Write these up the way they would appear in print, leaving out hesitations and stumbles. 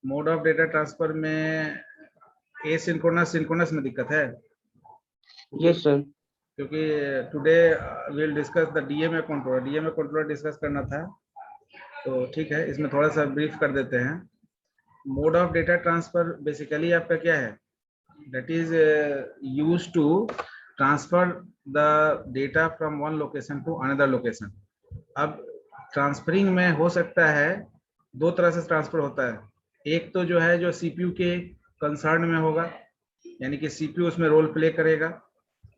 Mode of data transfer में asynchronous synchronous में दिक्कत है। Yes sir. क्योंकि today will discuss the DMA controller discuss करना था, तो ठीक है, इसमें थोड़ा सा ब्रीफ कर देते हैं। Mode of data transfer basically आपका क्या है, that is used to transfer the data from one location to another location. अब ट्रांसफरिंग में हो सकता है दो तरह से ट्रांसफर होता है। एक तो जो है जो सीपीयू के कंसर्न में होगा, यानी कि सीपीयू उसमें रोल प्ले करेगा।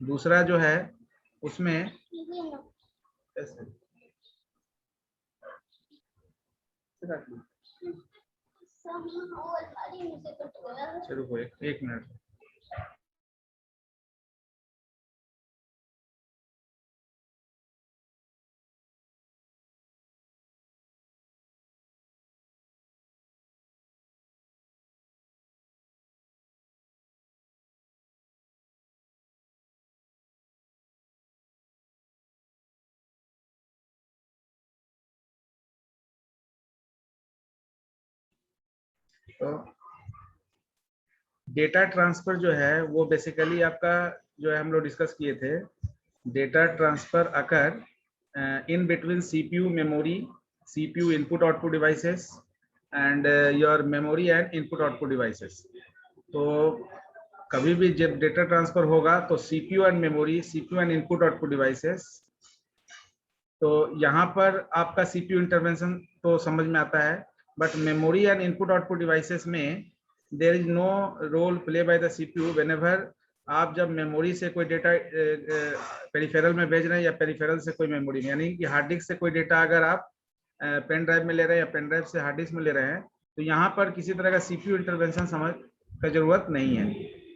दूसरा जो है उसमें चलो एक मिनट। तो डेटा ट्रांसफर जो है वो बेसिकली आपका जो है हम लोग डिस्कस किए थे, data transfer occur in between CPU memory, CPU input output devices and your memory and input output devices. तो कभी भी जब डेटा ट्रांसफर होगा तो CPU and memory, CPU and input output devices, तो यहाँ पर आपका सीपीयू इंटरवेंशन तो समझ में आता है, but memory and input output devices में there is no role play by the CPU. Whenever आप जब मेमोरी से कोई डेटा पेरिफेरल में भेज रहे हैं या पेरिफेरल से कोई मेमोरी में, यानी कि हार्ड डिस्क से कोई डेटा अगर आप पेन ड्राइव में ले रहे हैं या पेन ड्राइव से हार्ड डिस्क में ले रहे हैं, तो यहाँ पर किसी तरह का सीपीयू इंटरवेंशन समझ का जरूरत नहीं है।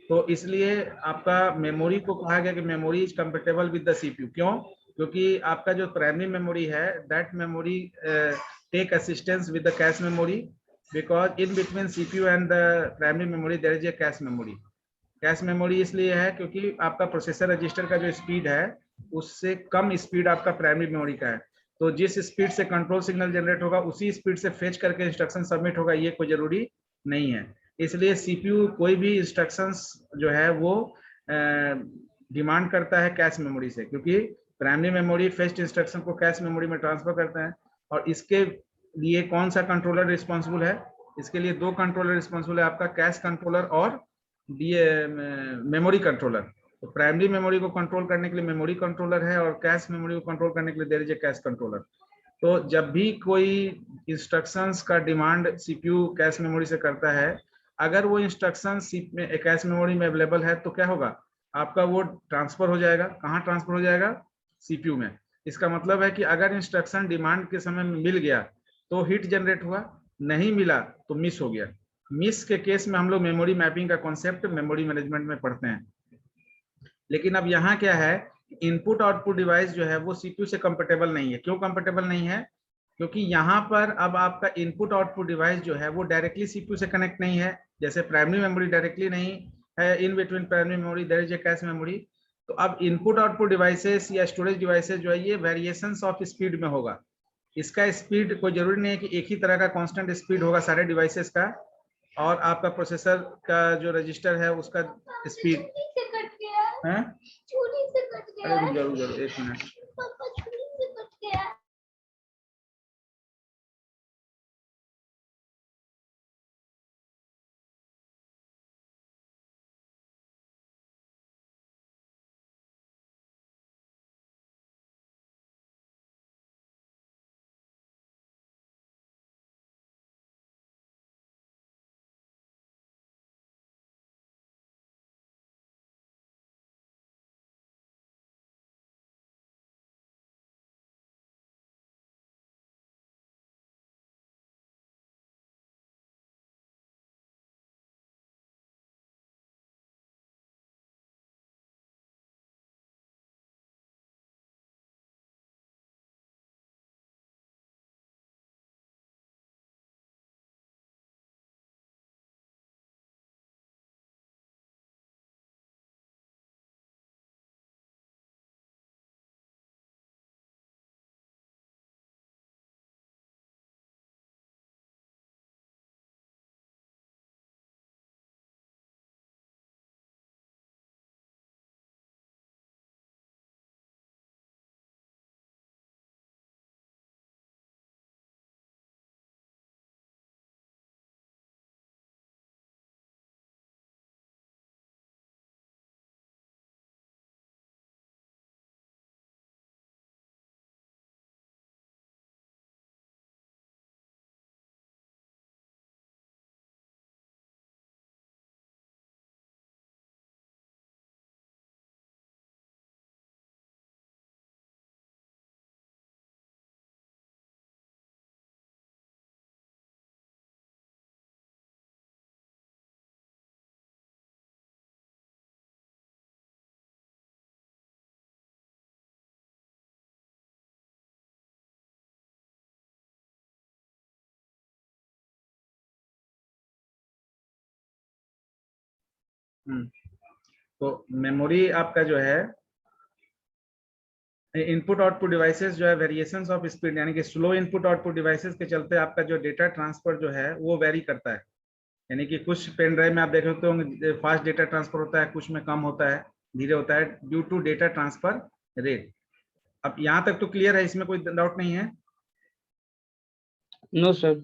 तो इसलिए आपका मेमोरी को कहा गया कि memory is compatible with the CPU. क्यों? क्योंकि आपका जो प्राइमरी मेमोरी है that memory take assistance with the cache memory, because in between CPU and the primary memory there is a cache memory. Cache memory इसलिए है क्योंकि आपका processor register का जो स्पीड है उससे कम स्पीड आपका प्राइमरी मेमोरी का है। तो जिस स्पीड से कंट्रोल सिग्नल जनरेट होगा उसी स्पीड से फेच करके इंस्ट्रक्शन सबमिट होगा, ये कोई जरूरी नहीं है। इसलिए सीपीयू कोई भी इंस्ट्रक्शंस जो है वो डिमांड करता है कैश मेमोरी से, क्योंकि प्राइमरी मेमोरी फेच्ड इंस्ट्रक्शन को कैश मेमोरी में ट्रांसफर करता है। और इसके लिए कौन सा कंट्रोलर रिस्पॉन्सिबल है? इसके लिए दो कंट्रोलर रिस्पॉन्सिबल है, आपका कैश कंट्रोलर और मेमोरी कंट्रोलर। तो प्राइमरी मेमोरी को कंट्रोल करने के लिए मेमोरी कंट्रोलर है और कैश मेमोरी को कंट्रोल करने के लिए there is a cache controller. तो जब भी कोई इंस्ट्रक्शंस का डिमांड सीपीयू कैश मेमोरी से करता है, अगर वो इंस्ट्रक्शन कैश मेमोरी में अवेलेबल है तो क्या होगा, आपका वो ट्रांसफर हो जाएगा। कहाँ ट्रांसफर हो जाएगा? सीपीयू में। इसका मतलब है कि अगर इंस्ट्रक्शन डिमांड के समय में मिल गया तो हिट जनरेट हुआ, नहीं मिला तो मिस हो गया। मिस के केस में हम लोग मेमोरी मैपिंग का कॉन्सेप्ट मेमोरी मैनेजमेंट में पढ़ते हैं। लेकिन अब यहाँ क्या है, इनपुट आउटपुट डिवाइस जो है वो सीपीयू से कंपेटेबल नहीं है। क्यों कंपेटेबल नहीं है? क्योंकि यहाँ पर अब आपका इनपुट आउटपुट डिवाइस जो है वो डायरेक्टली सीपीयू से कनेक्ट नहीं है, जैसे प्राइमरी मेमोरी डायरेक्टली नहीं है। In between primary memory there is a cache memory. तो अब इनपुट आउटपुट डिवाइसेस या स्टोरेज डिवाइसेस जो है ये वेरिएशंस ऑफ स्पीड में होगा। इसका स्पीड कोई जरूरी नहीं है कि एक ही तरह का कांस्टेंट स्पीड होगा सारे डिवाइसेस का, और आपका प्रोसेसर का जो रजिस्टर है उसका स्पीड है। अरे जरूर जरूर एक मिनट। तो मेमोरी आपका जो है इनपुट आउटपुट डिवाइसेस जो है वेरिएशंस ऑफ स्पीड, यानी कि स्लो इनपुट आउटपुट डिवाइसेस के चलते आपका जो डेटा ट्रांसफर जो है वो वेरी करता है। यानी कि कुछ पेन ड्राइव में आप देख सकते हो फास्ट डेटा ट्रांसफर होता है, कुछ में कम होता है, धीरे होता है, due to data transfer rate. अब यहाँ तक तो क्लियर है, इसमें कोई डाउट नहीं है? No sir.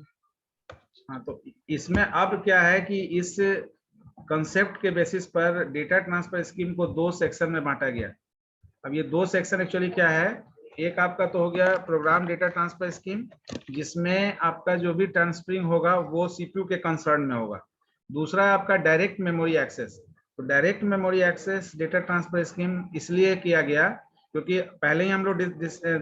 हाँ, तो इसमें अब क्या है कि इस कंसेप्ट के बेसिस पर डेटा ट्रांसफर स्कीम को दो सेक्शन में बांटा गया। अब ये दो सेक्शन एक्चुअली क्या है, एक आपका तो हो गया प्रोग्राम डेटा ट्रांसफर स्कीम, जिसमें आपका जो भी ट्रांसफरिंग होगा वो सीपीयू के कंसर्न में होगा। दूसरा है आपका डायरेक्ट मेमोरी एक्सेस। तो direct memory access data transfer scheme इसलिए किया गया क्योंकि पहले ही हम लोग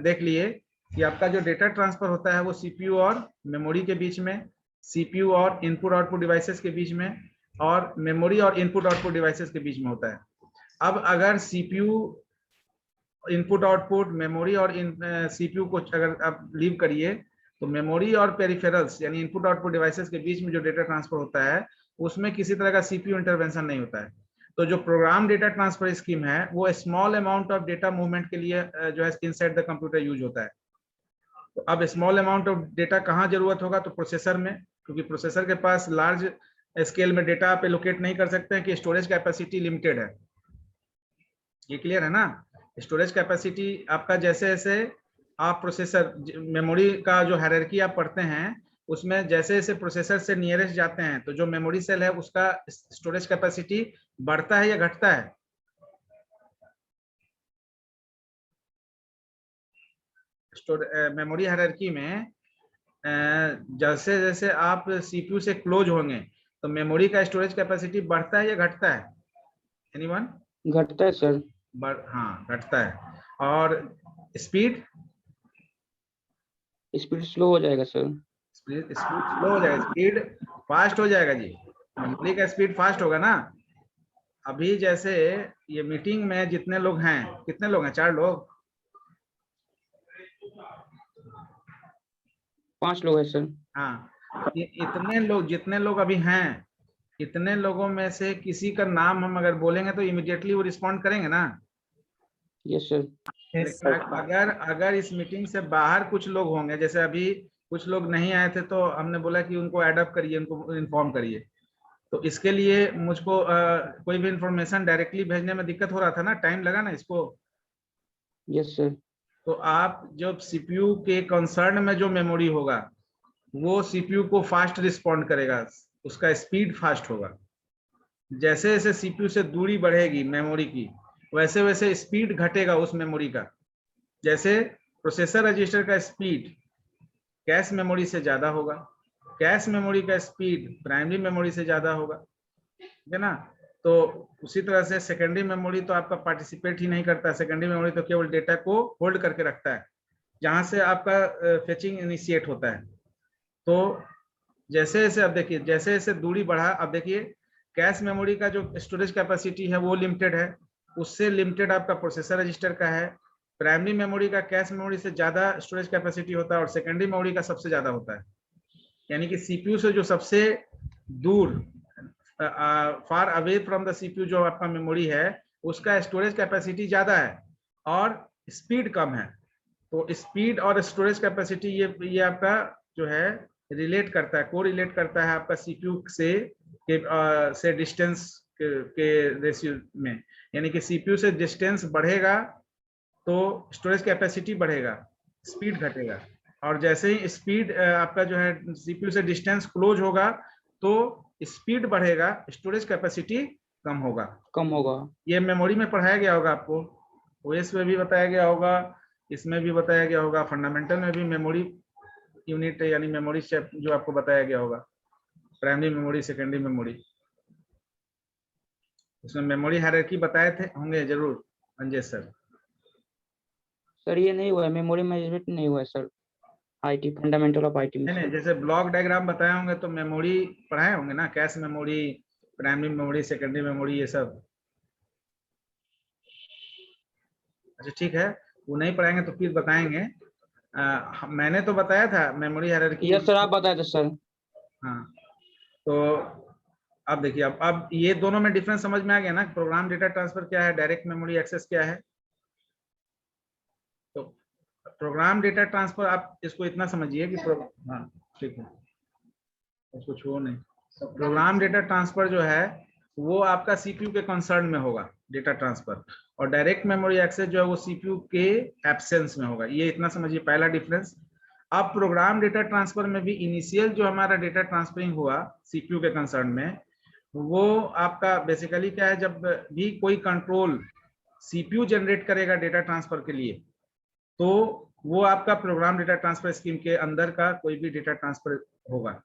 देख लिए कि आपका जो डेटा ट्रांसफर होता है वो सीपीयू और मेमोरी के बीच में, सीपीयू और इनपुट आउटपुट डिवाइसेस के बीच में, और मेमोरी और इनपुट आउटपुट डिवाइसेस के बीच में होता है। अब अगर सीपीयू इनपुट आउटपुट, मेमोरी और सीपीयू को अगर आप लीव करिए तो मेमोरी और पेरिफेरल्स यानी इनपुट आउटपुट डिवाइसेस के बीच में जो डेटा ट्रांसफर होता है उसमें किसी तरह का सीपीयू इंटरवेंशन नहीं होता है। तो जो प्रोग्राम डेटा ट्रांसफर स्कीम है वो small amount of data movement के लिए जो है इनसाइड द कंप्यूटर यूज होता है। तो अब स्मॉल अमाउंट ऑफ डेटा कहाँ जरूरत होगा, तो प्रोसेसर में, क्योंकि प्रोसेसर के पास लार्ज स्केल में डेटा आप एलोकेट नहीं कर सकते हैं कि स्टोरेज कैपेसिटी लिमिटेड है। ये क्लियर है ना? स्टोरेज कैपेसिटी आपका जैसे जैसे आप प्रोसेसर मेमोरी का जो हायरार्की आप पढ़ते हैं उसमें जैसे जैसे प्रोसेसर से नियरेस्ट जाते हैं तो जो मेमोरी सेल है उसका स्टोरेज कैपेसिटी बढ़ता है या घटता है? मेमोरी हायरार्की में जैसे जैसे आप सीपीयू से क्लोज होंगे तो मेमोरी का स्टोरेज कैपेसिटी बढ़ता है या घटता है? एनीवन? घटता है सर। हाँ, घटता है। और स्पीड? स्पीड स्लो हो जाएगा सर। स्पीड स्लो हो जाएगा, स्पीड फास्ट हो जाएगा जी। मेमोरी का स्पीड फास्ट होगा ना। अभी जैसे ये मीटिंग में जितने लोग हैं, कितने लोग हैं? 4 लोग? 5 लोग हैं सर। हाँ, इतने लोग, जितने लोग अभी हैं, इतने लोगों में से किसी का नाम हम अगर बोलेंगे तो इमीडिएटली वो रिस्पॉन्ड करेंगे ना? Yes sir. लेकिन अगर इस मीटिंग से बाहर कुछ लोग होंगे, जैसे अभी कुछ लोग नहीं आए थे तो हमने बोला कि उनको ऐड अप करिए, उनको इन्फॉर्म करिए, तो इसके लिए मुझको कोई भी इंफॉर्मेशन डायरेक्टली भेजने में दिक्कत हो रहा था ना, टाइम लगा ना इसको। Yes sir. तो आप जब सीपीयू के कंसर्न में जो मेमोरी होगा वो सीपीयू को फास्ट रिस्पॉन्ड करेगा, उसका स्पीड फास्ट होगा। जैसे जैसे सीपीयू से दूरी बढ़ेगी मेमोरी की वैसे वैसे स्पीड घटेगा उस मेमोरी का। जैसे प्रोसेसर रजिस्टर का स्पीड कैश मेमोरी से ज्यादा होगा, कैश मेमोरी का स्पीड प्राइमरी मेमोरी से ज्यादा होगा, ठीक है ना? तो उसी तरह से सेकेंडरी मेमोरी तो आपका पार्टिसिपेट ही नहीं करता। सेकेंडरी मेमोरी तो केवल डेटा को होल्ड करके रखता है जहां से आपका फेचिंग इनिशिएट होता है। तो जैसे जैसे अब देखिए, जैसे जैसे दूरी बढ़ा, अब देखिए कैश मेमोरी का जो स्टोरेज कैपेसिटी है वो लिमिटेड है, उससे लिमिटेड आपका प्रोसेसर रजिस्टर का है। प्राइमरी मेमोरी का कैश मेमोरी से ज्यादा स्टोरेज कैपेसिटी होता है और सेकेंडरी मेमोरी का सबसे ज्यादा होता है। यानी कि सीपीयू से जो सबसे दूर, far away from the CPU जो आपका मेमोरी है उसका स्टोरेज कैपेसिटी ज्यादा है और स्पीड कम है। तो स्पीड और स्टोरेज कैपेसिटी ये आपका जो है रिलेट करता है, को रिलेट करता है आपका सीपीयू से डिस्टेंस के रेशियो में। यानी कि सीपीयू से डिस्टेंस बढ़ेगा तो स्टोरेज कैपेसिटी बढ़ेगा, स्पीड घटेगा। और जैसे ही स्पीड आपका जो है सीपीयू से डिस्टेंस क्लोज होगा तो स्पीड बढ़ेगा, स्टोरेज कैपेसिटी कम होगा। ये मेमोरी में पढ़ाया गया होगा आपको, ओएस में भी बताया गया होगा, इसमें भी बताया गया होगा, फंडामेंटल में भी मेमोरी यूनिट यानी मेमोरी शेप जो आपको बताया गया होगा, प्राइमरी मेमोरी, सेकेंडरी मेमोरी, उसमें मेमोरी हायरार्की बताए थे होंगे जरूर अंजय सर। सर ये नहीं हुआ है, मेमोरी मैनेजमेंट नहीं हुआ है sir, IT fundamental of IT में। नहीं, जैसे ब्लॉक डायग्राम बताए होंगे तो मेमोरी पढ़ाए होंगे ना, cache memory, primary memory, secondary memory, ये सब। अच्छा ठीक है, वो नहीं पढ़ाएंगे तो फिर बताएंगे। मैंने तो बताया था मेमोरी हायरार्की। यस सर, आप बताए थे सर। हाँ, तो अब देखिए, अब ये दोनों में डिफरेंस समझ में आ गया ना, प्रोग्राम डेटा ट्रांसफर क्या है, डायरेक्ट मेमोरी एक्सेस क्या है। तो प्रोग्राम डेटा ट्रांसफर आप इसको इतना समझिए कि हाँ ठीक है, उसको छोड़ो नहीं। तो प्रोग्राम डेटा ट्रांसफर जो है वो आपका सीपीयू के कंसर्न में होगा डेटा ट्रांसफर, और डायरेक्ट मेमोरी एक्सेस जो है वो सीपीयू के एब्सेंस में होगा। ये इतना समझिए पहला डिफरेंस। अब प्रोग्राम डेटा ट्रांसफर में भी इनिशियल जो हमारा डेटा ट्रांसफरिंग हुआ सीपीयू के कंसर्न में, वो आपका बेसिकली क्या है, जब भी कोई कंट्रोल सीपीयू जनरेट करेगा डेटा ट्रांसफर के लिए, तो वो आपका प्रोग्राम डेटा ट्रांसफर स्कीम के अंदर का कोई भी डेटा ट्रांसफर होगा।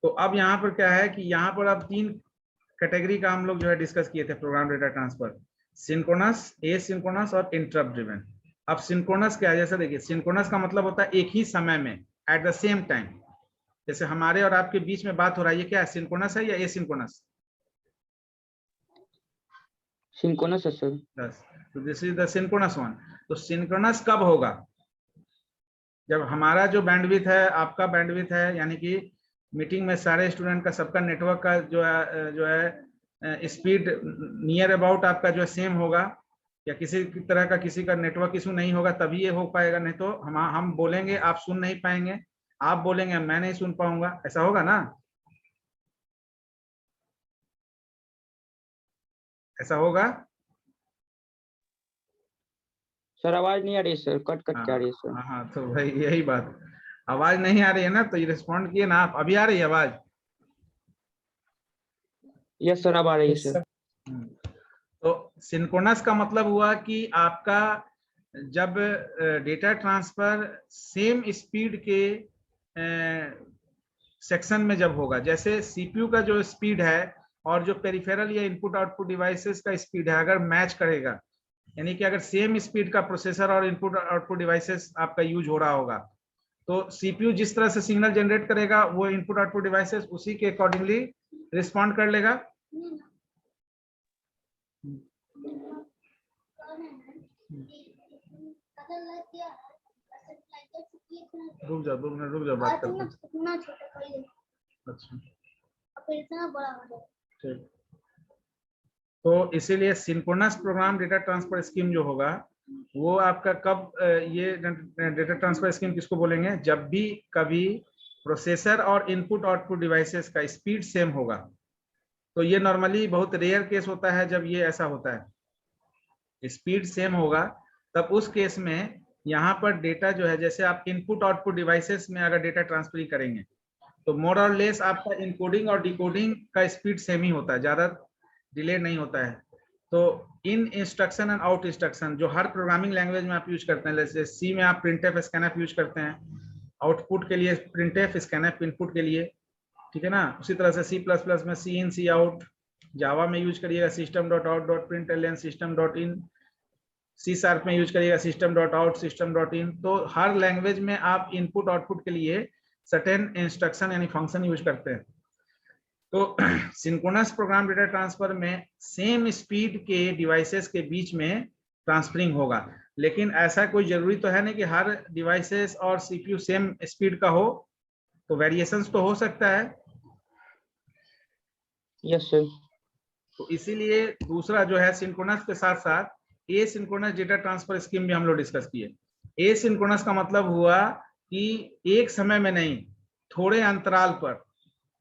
तो अब यहाँ पर क्या है कि यहाँ पर अब 3 कैटेगरी का हम लोग जो है डिस्कस किए थे programme data transfer, synchronous, asynchronous और इंटरप्ट ड्रिवन। अब सिंक्रोनस क्या है, जैसे देखिए सिंक्रोनस का मतलब होता है एक ही समय में, एट द सेम टाइम। जैसे हमारे और आपके बीच में बात हो रहा है, ये क्या है, सिंक्रोनस है या एसिंक्रोनस? सिंक्रोनस है सर। बस, तो this is the synchronous one. तो सिंक्रोनस कब होगा? जब हमारा जो बैंडविड्थ है, आपका बैंडविड्थ है, यानी कि मीटिंग में सारे स्टूडेंट का, सबका नेटवर्क का जो है स्पीड नियर अबाउट आपका जो है सेम होगा, या किसी तरह का किसी का नेटवर्क इशू नहीं होगा, तभी ये हो पाएगा। नहीं तो हम बोलेंगे आप सुन नहीं पाएंगे, आप बोलेंगे मैं नहीं सुन पाऊंगा, ऐसा होगा ना? ऐसा होगा? सर आवाज नहीं आ रही है सर, कट कट के आ रही है सर। हाँ, तो भाई यही बात, आवाज नहीं आ रही है ना, तो ये रिस्पॉन्ड किए ना आप। अभी आ रही है आवाज? यस सर, अब आ रही है सर। तो सिंक्रोनस का मतलब हुआ कि आपका जब डेटा ट्रांसफर सेम स्पीड के सेक्शन में जब होगा, जैसे सीपीयू का जो स्पीड है और जो पेरिफेरल या इनपुट आउटपुट डिवाइसेस का स्पीड है, अगर मैच करेगा, यानी कि अगर सेम स्पीड का प्रोसेसर और इनपुट आउटपुट डिवाइसेस आपका यूज हो रहा होगा, तो सीपीयू जिस तरह से सिग्नल जनरेट करेगा, वो इनपुट आउटपुट डिवाइसेस उसी के अकॉर्डिंगली रिस्पॉन्ड कर लेगा। रुक जाओ बात करते हैं। अच्छा ठीक, तो इसीलिए synchronous program data transfer scheme जो होगा वो आपका कब, ये डेटा ट्रांसफर स्कीम किसको बोलेंगे, जब भी कभी प्रोसेसर और इनपुट आउटपुट डिवाइसेस का स्पीड सेम होगा। तो ये नॉर्मली बहुत रेयर केस होता है जब ये ऐसा होता है, स्पीड सेम होगा, तब उस केस में यहाँ पर डेटा जो है, जैसे आप इनपुट आउटपुट डिवाइसेस में अगर डेटा ट्रांसफर करेंगे, तो मोर और लेस आपका इनकोडिंग और डिकोडिंग का स्पीड सेम ही होता है, ज्यादा डिले नहीं होता है। तो इन इंस्ट्रक्शन एंड आउट इंस्ट्रक्शन जो हर प्रोग्रामिंग लैंग्वेज में आप यूज करते हैं, जैसे सी में आप प्रिंटफ स्कैनफ यूज करते हैं आउटपुट के लिए, प्रिंटफ स्कैनफ इनपुट के लिए, ठीक है ना। उसी तरह से सी प्लस प्लस में सी इन सी आउट, जावा में यूज करिएगा system dot out dot print L N system dot in, C sharp में यूज करिएगा system dot out system dot in. तो हर लैंग्वेज में आप इनपुट आउटपुट के लिए सर्टेन इंस्ट्रक्शन यानी फंक्शन यूज करते हैं। तो सिंक्रोनस प्रोग्राम डेटा ट्रांसफर में सेम स्पीड के डिवाइसेस के बीच में ट्रांसफरिंग होगा, लेकिन ऐसा कोई जरूरी तो है नहीं कि हर डिवाइसेस और सीपीयू सेम स्पीड का हो, तो वेरिएशंस तो हो सकता है। Yes sir. तो इसीलिए दूसरा जो है सिंक्रोनस के साथ साथ एसिंक्रोनस डेटा ट्रांसफर स्कीम भी हम लोग डिस्कस किए। एसिंक्रोनस का मतलब हुआ कि एक समय में नहीं, थोड़े अंतराल पर,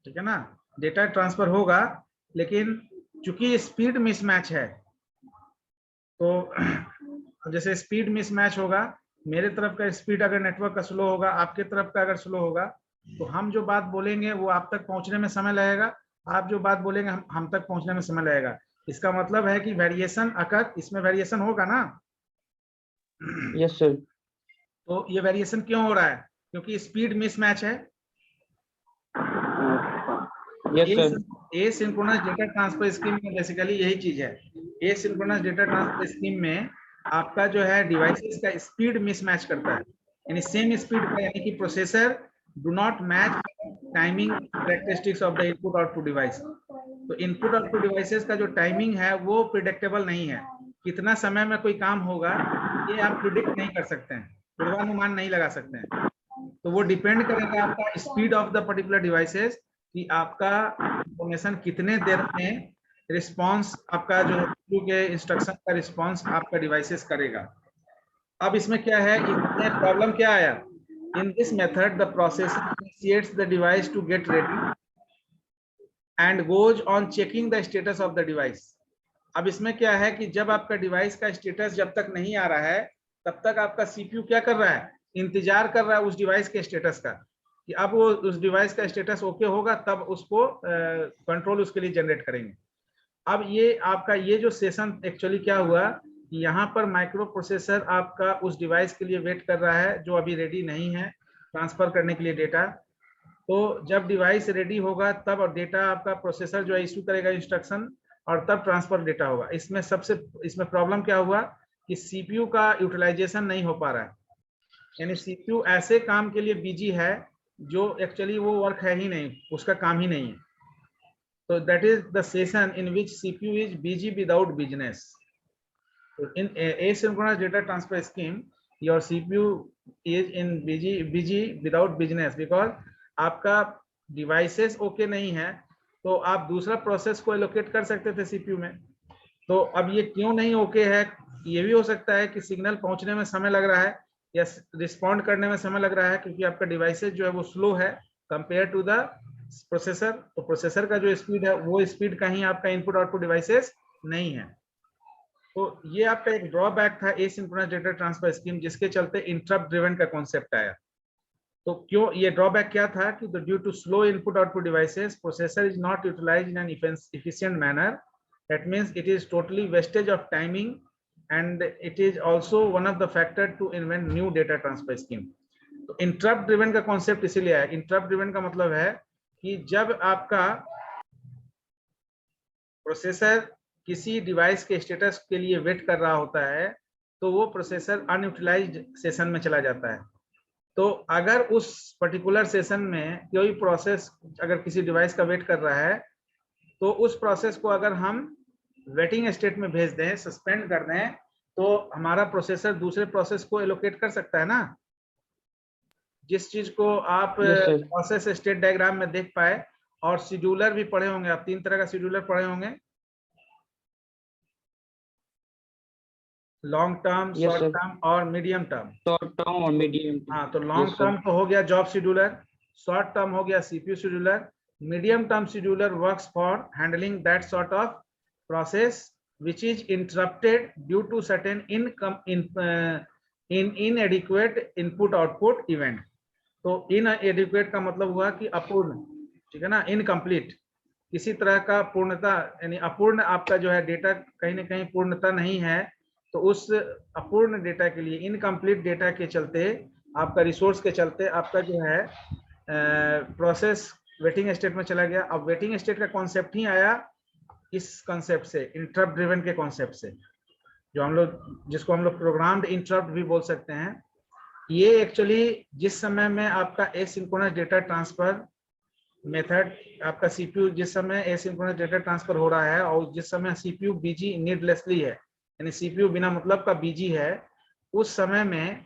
ठीक है ना, डेटा ट्रांसफर होगा, लेकिन चूंकि स्पीड मिसमैच है, तो जैसे स्पीड मिसमैच होगा, मेरे तरफ का स्पीड अगर नेटवर्क का स्लो होगा, आपके तरफ का अगर स्लो होगा, तो हम जो बात बोलेंगे वो आप तक पहुंचने में समय लगेगा, आप जो बात बोलेंगे हम तक पहुंचने में समय लगेगा। इसका मतलब है कि वेरिएशन अगर इसमें वेरिएशन होगा ना। Yes sir. तो ये वेरिएशन क्यों हो रहा है? क्योंकि स्पीड मिसमैच है। Yes sir. Asynchronous data transfer scheme में बेसिकली यही चीज है। एसिंक्रोनस डेटा ट्रांसफर स्कीम में आपका जो है डिवाइसेस का स्पीड मिसमैच करता है, यानी सेम स्पीड का, यानी कि processor do not match timing characteristics of the input output device. तो इनपुट आउटपुट डिवाइसेस का जो टाइमिंग है वो प्रिडिक्टेबल नहीं है, कितना समय में कोई काम होगा ये आप प्रिडिक्ट नहीं कर सकते हैं, पूर्वानुमान नहीं लगा सकते हैं। तो वो डिपेंड करेगा आपका speed of the particular devices कि आपका इंफॉर्मेशन कितने देर में रिस्पांस, आपका जो CPU के इंस्ट्रक्शन का रिस्पांस आपका डिवाइसेस करेगा। अब इसमें क्या है, इसमें प्रॉब्लम क्या आया, in this method the processor initiates the device to get ready and goes on checking the status of the device. अब इसमें क्या है कि जब आपका डिवाइस का स्टेटस जब तक नहीं आ रहा है तब तक आपका CPU क्या कर रहा है, इंतजार कर रहा है उस डिवाइस के स्टेटस का, कि अब वो उस डिवाइस का स्टेटस ओके होगा तब उसको कंट्रोल उसके लिए जनरेट करेंगे। अब ये आपका ये जो सेशन एक्चुअली क्या हुआ, यहाँ पर माइक्रो प्रोसेसर आपका उस डिवाइस के लिए वेट कर रहा है जो अभी रेडी नहीं है ट्रांसफर करने के लिए डेटा। तो जब डिवाइस रेडी होगा तब डेटा आपका प्रोसेसर जो है इशू करेगा इंस्ट्रक्शन और तब ट्रांसफर डेटा होगा। इसमें प्रॉब्लम क्या हुआ कि CPU का यूटिलाइजेशन नहीं हो पा रहा है, यानी CPU ऐसे काम के लिए बिजी है जो एक्चुअली वो वर्क है ही नहीं, उसका काम ही नहीं है। तो that is the session in which CPU is busy without business. In asynchronous data transfer scheme, your CPU is in busy without business because आपका डिवाइसेस ओके नहीं है तो आप दूसरा प्रोसेस को एलोकेट कर सकते थे CPU में। तो अब ये क्यों नहीं ओके है, ये भी हो सकता है कि सिग्नल पहुंचने में समय लग रहा है या रिस्पॉन्ड करने में समय लग रहा है क्योंकि आपका डिवाइसेस जो है वो स्लो है कंपेयर टू द प्रोसेसर। तो प्रोसेसर का जो स्पीड है वो स्पीड कहीं आपका इनपुट आउटपुट डिवाइसेस नहीं है। तो ये आपका एक ड्रॉबैक था एसिंक्रोनस डेटा ट्रांसफर स्कीम, जिसके चलते इंटरप्ट ड्रिवन का कॉन्सेप्ट आया। तो क्यों ये ड्रॉबैक क्या था कि due to slow input output devices processor is not utilized in an efficient manner, that means it is totally wastage of timing and it is also one of the factor to invent new data transfer scheme. तो interrupt driven का concept इसीलिए आया। Interrupt driven का मतलब है कि जब आपका प्रोसेसर किसी डिवाइस के स्टेटस के लिए वेट कर रहा होता है तो वो प्रोसेसर अनयूटिलाइज्ड सेशन में चला जाता है। तो अगर उस पर्टिकुलर सेशन में कोई प्रोसेस अगर किसी डिवाइस का वेट कर रहा है तो उस प्रोसेस को अगर हम वेटिंग स्टेट में भेज दें, सस्पेंड कर दें, तो हमारा प्रोसेसर दूसरे प्रोसेस को एलोकेट कर सकता है ना। जिस चीज को आप प्रोसेस स्टेट डायग्राम में देख पाए, और शेड्यूलर भी पढ़े होंगे आप, 3 तरह का शेड्यूलर पढ़े होंगे, लॉन्ग टर्म, शॉर्ट टर्म और मीडियम टर्म। शॉर्ट टर्म और मीडियम। हाँ, तो लॉन्ग टर्म तो हो गया जॉब शेड्यूलर, शॉर्ट टर्म हो गया CPU scheduler, medium term scheduler works for handling that sort of process which is interrupted due to certain inadequate input output event। तो inadequate का मतलब हुआ कि अपूर्ण, ठीक है ना, इनकम्प्लीट, किसी तरह का पूर्णता यानी अपूर्ण आपका जो है डेटा कहीं ना कहीं पूर्णता नहीं है। तो उस अपूर्ण डेटा के लिए, इनकम्प्लीट डेटा के चलते, आपका रिसोर्स के चलते आपका जो है प्रोसेस वेटिंग स्टेट में चला गया। अब वेटिंग स्टेट का कॉन्सेप्ट ही आया इस कॉन्सेप्ट से, इंटरप्ट ड्रिवन के कॉन्सेप्ट से, जो हम लोग जिसको हम लोग प्रोग्राम्ड इंटरप्ट भी बोल सकते हैं। ये एक्चुअली जिस समय में आपका एसिंक्रोनस डेटा ट्रांसफर मेथड, आपका CPU जिस समय एसिंक्रोनस डेटा ट्रांसफर हो रहा है और जिस समय CPU बिजी नीडलेसली है, यानी CPU बिना मतलब का बिजी है, उस समय में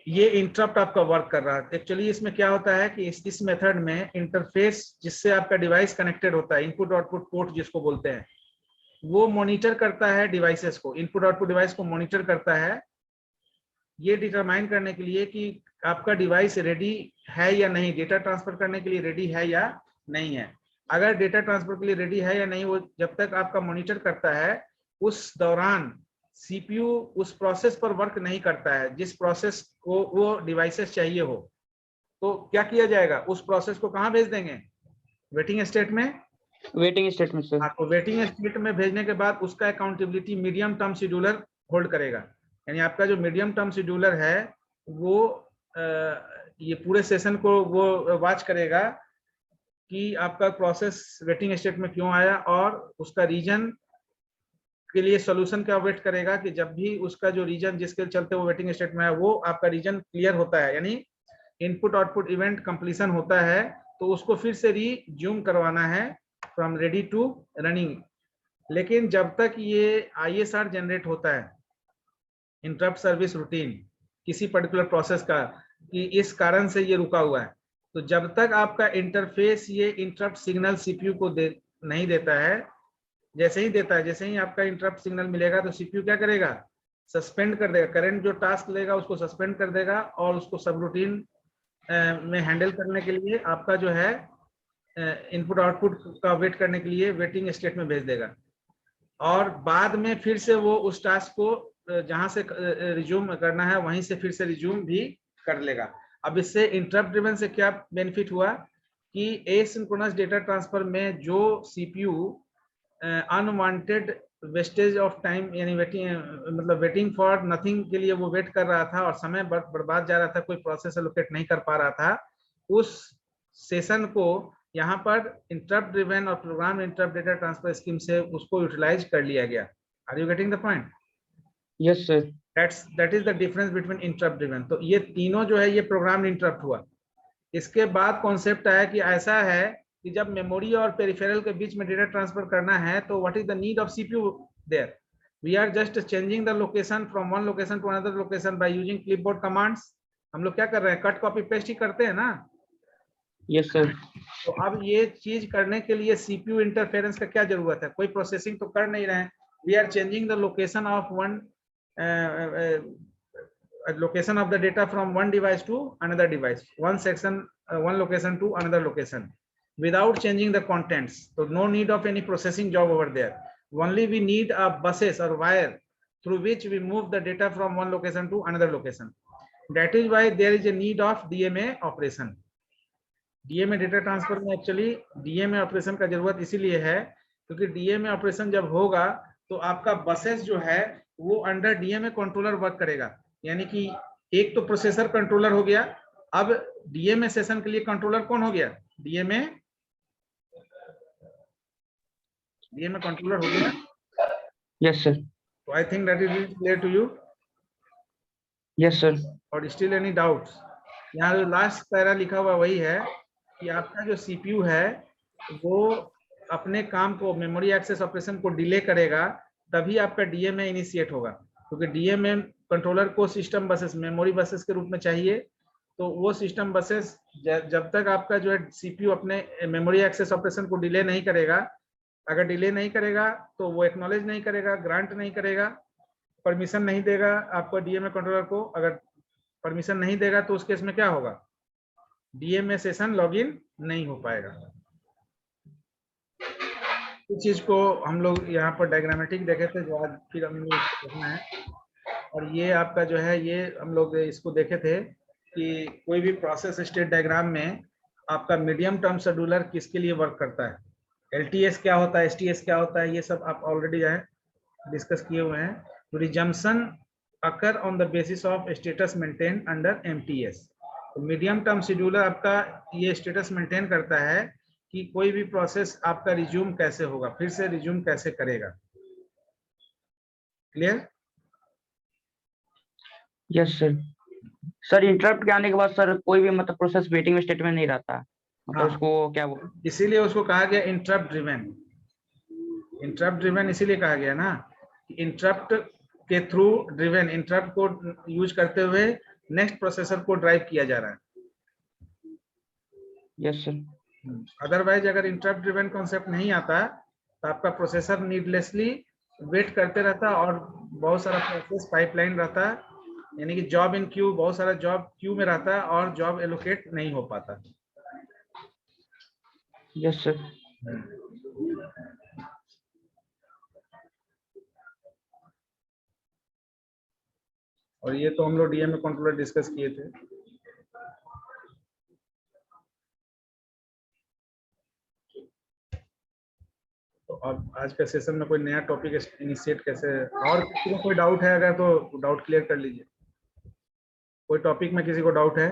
ये इंटरप्ट आपका वर्क कर रहा है। एक्चुअली इसमें क्या होता है कि इस मेथड में इंटरफेस जिससे आपका डिवाइस कनेक्टेड होता है, इनपुट आउटपुट पोर्ट जिसको बोलते हैं, वो मॉनिटर करता है डिवाइसेस को, इनपुट आउटपुट डिवाइस को मॉनिटर करता है ये डिटरमाइन करने के लिए कि आपका डिवाइस रेडी है या नहीं, डेटा ट्रांसफर करने के लिए रेडी है या नहीं है। अगर डेटा ट्रांसफर के लिए रेडी है या नहीं, वो जब तक आपका मॉनिटर करता है उस दौरान CPU उस प्रोसेस पर वर्क नहीं करता है जिस प्रोसेस को वो डिवाइसेस चाहिए हो। तो क्या किया जाएगा, उस प्रोसेस को कहाँ भेज देंगे, वेटिंग स्टेट में। वेटिंग स्टेट में सर। तो वेटिंग स्टेट में भेजने के बाद उसका accountability medium term scheduler hold करेगा। यानी आपका जो मीडियम टर्म शेड्यूलर है वो ये पूरे सेशन को वो वॉच करेगा कि आपका प्रोसेस वेटिंग स्टेट में क्यों आया, और उसका रीजन के लिए सॉल्यूशन का वेट करेगा कि जब भी उसका जो रीजन जिसके चलते वो वेटिंग स्टेट में है वो आपका रीजन क्लियर होता है, यानी इनपुट आउटपुट इवेंट कंप्लीशन होता है, तो उसको फिर से रिज्यूम करवाना है फ्रॉम रेडी टू रनिंग। लेकिन जब तक ये ISR जनरेट होता है, इंटरप्ट सर्विस रूटीन, किसी पर्टिकुलर प्रोसेस का, कि इस कारण से ये रुका हुआ है, तो जब तक आपका इंटरफेस ये इंटरप्ट सिग्नल सीपीयू को नहीं देता है, जैसे ही देता है, जैसे ही आपका इंटरप्ट सिग्नल मिलेगा तो सीपीयू क्या करेगा, सस्पेंड कर देगा, करंट जो टास्क लेगा उसको सस्पेंड कर देगा और उसको सब रूटीन में हैंडल करने के लिए आपका जो है इनपुट आउटपुट का वेट करने के लिए वेटिंग स्टेट में भेज देगा, और बाद में फिर से वो उस टास्क को जहां से रिज्यूम करना है वहीं से फिर से रिज्यूम भी कर लेगा। अब इससे इंटरप्ट ड्रिवन से क्या बेनिफिट हुआ कि एसिंक्रोनस डेटा ट्रांसफर में जो CPU unwanted wastage of time यानी वेटिंग फॉर नथिंग के लिए वो वेट कर रहा था और समय बर्बाद जा रहा था, कोई प्रोसेस एलोकेट नहीं कर पा रहा था, उस सेशन को यहाँ पर इंटरप्ट ड्रिवन और program interrupt data transfer scheme से उसको यूटिलाइज कर लिया गया। Are you getting the point? Yes sir. That is the difference between interrupt driven. तो ये तीनों जो है ये प्रोग्राम इंटरप्ट हुआ। इसके बाद कॉन्सेप्ट आया कि ऐसा है कि जब मेमोरी और पेरिफेरल के बीच में डेटा ट्रांसफर करना है तो what is the need of CPU there? We are just changing the location from one location to another location by using clipboard commands. हम लोग क्या कर रहे हैं, कट कॉपी पेस्ट ही करते हैं ना। Yes sir. तो अब ये चीज करने के लिए सीपीयू इंटरफेरेंस का क्या जरूरत है, कोई प्रोसेसिंग तो कर नहीं रहे हैं। We are changing the location of one location of the data from one device to another device, one section, one location to another location, without changing the contents. So no need of any processing job over there. Only we need a buses or wire through which we move the data from one location to another location. That is why there is a need of DMA operation. DMA data transfer में actually DMA operation का जरूरत इसीलिए है क्योंकि DMA operation जब होगा तो आपका बसेस जो है वो अंडर DMA कंट्रोलर वर्क करेगा। यानी कि एक तो प्रोसेसर कंट्रोलर हो गया, अब डीएमए सेशन के लिए कंट्रोलर कौन हो गया, डीएमए कंट्रोलर हो गया। Yes sir. तो I think that is clear to you. Yes sir. और स्टिल एनी डाउट्स? यहाँ जो लास्ट पैरा लिखा हुआ वही है कि आपका जो सीपीयू है वो अपने काम को, मेमोरी एक्सेस ऑपरेशन को डिले करेगा, तभी आपका डीएमए इनिशिएट होगा, क्योंकि डीएमए कंट्रोलर को सिस्टम बसेस, मेमोरी बसेस के रूप में चाहिए। तो वो सिस्टम बसेस जब तक आपका जो है सीपीयू अपने मेमोरी एक्सेस ऑपरेशन को डिले नहीं करेगा, अगर डिले नहीं करेगा तो वो एक्नॉलेज नहीं करेगा, ग्रांट नहीं करेगा, परमिशन नहीं देगा आपको डीएमए कंट्रोलर को। अगर परमिशन नहीं देगा तो उस केस में क्या होगा, डीएमए सेशन लॉगिन नहीं हो पाएगा। इस चीज को हम लोग यहाँ पर डायग्रामेटिक देखे थे, जो आज फिर हम लोग देखना है। और ये आपका जो है ये हम लोग इसको देखे थे कि कोई भी प्रोसेस स्टेट डायग्राम में आपका मीडियम टर्म शेड्यूलर किसके लिए वर्क करता है, एलटीएस क्या होता है, एसटीएस क्या होता है, ये सब आप ऑलरेडी जो है डिस्कस किए हुए हैं। तो resumption occur on the basis of status maintain under MTS. तो मीडियम टर्म शेड्यूलर आपका ये स्टेटस मेंटेन करता है कि कोई भी प्रोसेस आपका रिज्यूम कैसे होगा, फिर से रिज्यूम कैसे करेगा। Clear? Yes sir. Sir interrupt के आने के बाद सर कोई भी मतलब प्रोसेस वेटिंग स्टेट में नहीं रहता, मतलब उसको क्या वो, इसीलिए उसको कहा गया इंटरप्ट ड्रिवन। इंटरप्ट ड्रिवन इसीलिए कहा गया ना कि इंटरप्ट के थ्रू ड्रिवन, इंटरप्ट को यूज करते हुए नेक्स्ट प्रोसेसर को ड्राइव किया जा रहा है। Yes sir. अदरवाइज अगर इंटरप्ट ड्रिवन कॉन्सेप्ट नहीं आता तो आपका प्रोसेसर नीडलेसली वेट करते रहता और बहुत सारा प्रोसेस पाइपलाइन रहता, यानी कि जॉब इन क्यू, बहुत सारा जॉब क्यू में रहता और जॉब एलोकेट नहीं हो पाता। Yes sir. और ये तो हम लोग डीएमए कंट्रोलर डिस्कस किए थे। तो अब आज के सेशन में कोई नया टॉपिक इनिशिएट कैसे, और किसी को कोई डाउट है अगर तो डाउट क्लियर कर लीजिए। कोई टॉपिक में किसी को डाउट है?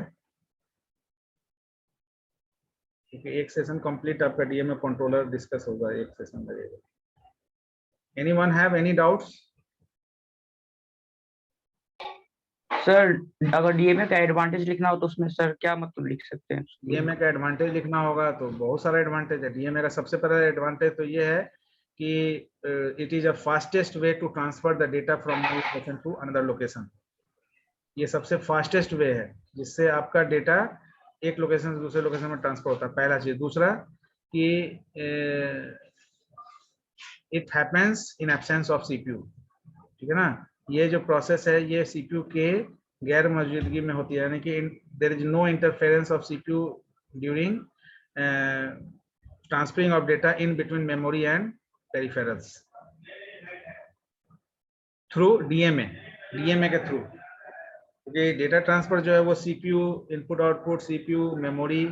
क्योंकि एक सेशन कंप्लीट आपका डीएमए कंट्रोलर डिस्कस होगा, एक सेशन लगेगा। Anyone have any doubts? Sir अगर डीएमए का एडवांटेज लिखना हो तो उसमें सर क्या मतलब लिख सकते हैं? डीएमए का एडवांटेज लिखना होगा तो बहुत सारा एडवांटेज है। डीएमए का सबसे पहला एडवांटेज तो ये है कि it is a fastest way to transfer the data from one location to another location. ये सबसे फास्टेस्ट वे है जिससे आपका डेटा एक लोकेशन से दूसरे लोकेशन में ट्रांसफर होता है, पहला चीज। दूसरा कि it happens in absence of CPU, ठीक है ना। ये जो प्रोसेस है ये सीपीयू के गैर मौजूदगी में होती है, यानी कि there is no interference of CPU during transferring of data in between memory and peripherals through DMA के थ्रू। क्योंकि डेटा ट्रांसफर जो है वो CPU input output, CPU memory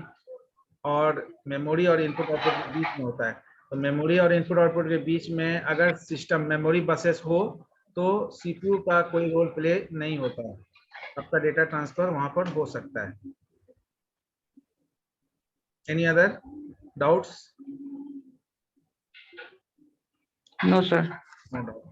और इनपुट आउटपुट के बीच में होता है। तो मेमोरी और इनपुट आउटपुट के बीच में अगर सिस्टम मेमोरी बसेस हो तो सीपीयू का कोई रोल प्ले नहीं होता है, आपका डेटा ट्रांसफर वहां पर हो सकता है। Any other doubts? No sir. No doubt.